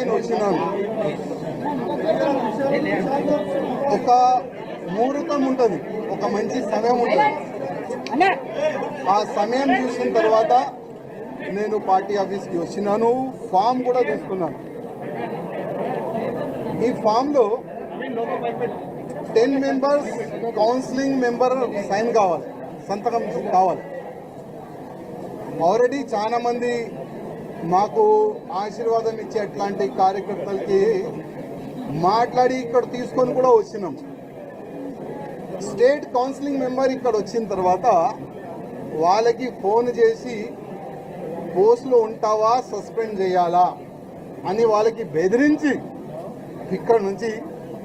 నేను వచ్చినాను. ఒక ముహూర్తం ఉంటుంది, ఒక మంచి సమయం ఉంటుంది. ఆ సమయం చూసిన తర్వాత నేను పార్టీ ఆఫీస్కి వచ్చినాను. ఫామ్ కూడా తీసుకున్నాను. ఈ ఫామ్లో 10 మెంబర్స్ కౌన్సిలింగ్ మెంబర్ సైన్ కావాలి, సంతకం కావాలి. ఆల్రెడీ చాలా మంది మాకు ఆశీర్వాదం ఇచ్చే అట్లాంటి కార్యకర్తలకి మాట్లాడి ఇక్కడ తీసుకొని కూడా వచ్చినాం. స్టేట్ కౌన్సిలింగ్ మెంబర్ ఇక్కడ వచ్చిన తర్వాత వాళ్ళకి ఫోన్ చేసి పోస్టులో ఉంటావా, సస్పెండ్ చేయాలా అని వాళ్ళకి బెదిరించి ఇక్కడ నుంచి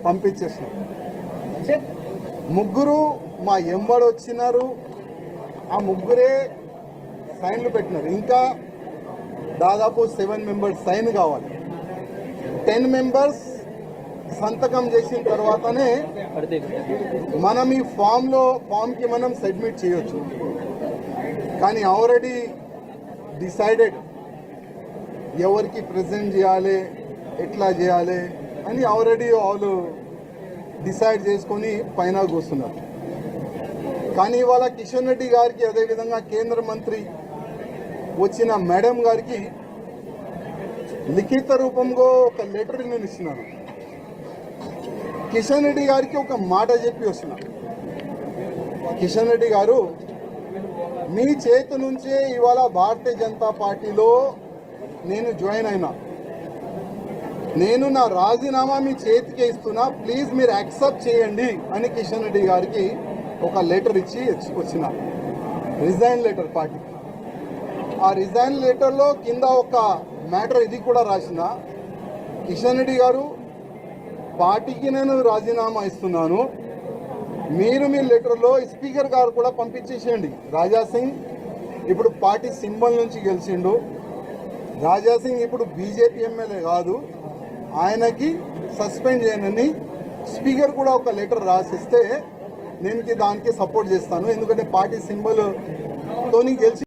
పంపించేసినాం. ముగ్గురు మా ఎంబడి వచ్చినారు. ఆ ముగ్గురే సైన్లు పెట్టినారు. ఇంకా దాదాపు 7 మెంబర్స్ సైన్ కావాలి. 10 మెంబర్స్ సంతకం చేసిన తర్వాతనే మనం ఈ ఫామ్కి మనం సబ్మిట్ చేయొచ్చు. కానీ ఆల్రెడీ డిసైడెడ్ ఎవరికి ప్రజెంట్ చేయాలి, ఎట్లా చేయాలి అని ఆల్రెడీ వాళ్ళు డిసైడ్ చేసుకొని పైన కూర్చున్నారు. కానీ ఇవాళ కిషన్ రెడ్డి గారికి, అదేవిధంగా కేంద్ర మంత్రి వచ్చిన మేడం గారికి లిఖిత రూపంలో ఒక లెటర్ నేను ఇస్తున్నాను. కిషన్ రెడ్డి గారికి ఒక మాట చెప్పి వస్తున్నాను. కిషన్ రెడ్డి గారు, మీ చేతి నుంచే ఇవాళ భారతీయ జనతా పార్టీలో నేను జాయిన్ అయినా. నేను నా రాజీనామా మీ చేతికి ఇస్తున్నా, ప్లీజ్ మీరు యాక్సెప్ట్ చేయండి అని కిషన్ రెడ్డి గారికి ఒక లెటర్ ఇచ్చి వచ్చిన రిజైన్ లెటర్ పార్టీకి. ఆ రిజైన్ లెటర్లో కింద ఒక మ్యాటర్ ఇది కూడా రాసిన, కిషన్ రెడ్డి గారు, పార్టీకి నేను రాజీనామా ఇస్తున్నాను, మీరు మీ లెటర్లో స్పీకర్ గారు కూడా పంపించేసేయండి. రాజాసింగ్ ఇప్పుడు పార్టీ సింబల్ నుంచి గెలిచిండు. రాజాసింగ్ ఇప్పుడు బీజేపీ ఎమ్మెల్యే కాదు, ఆయనకి సస్పెండ్ చేయనని స్పీకర్ కూడా ఒక లెటర్ రాసిస్తే నేను దానికి సపోర్ట్ చేస్తాను. ఎందుకంటే పార్టీ సింబల్ తోని గెలిచి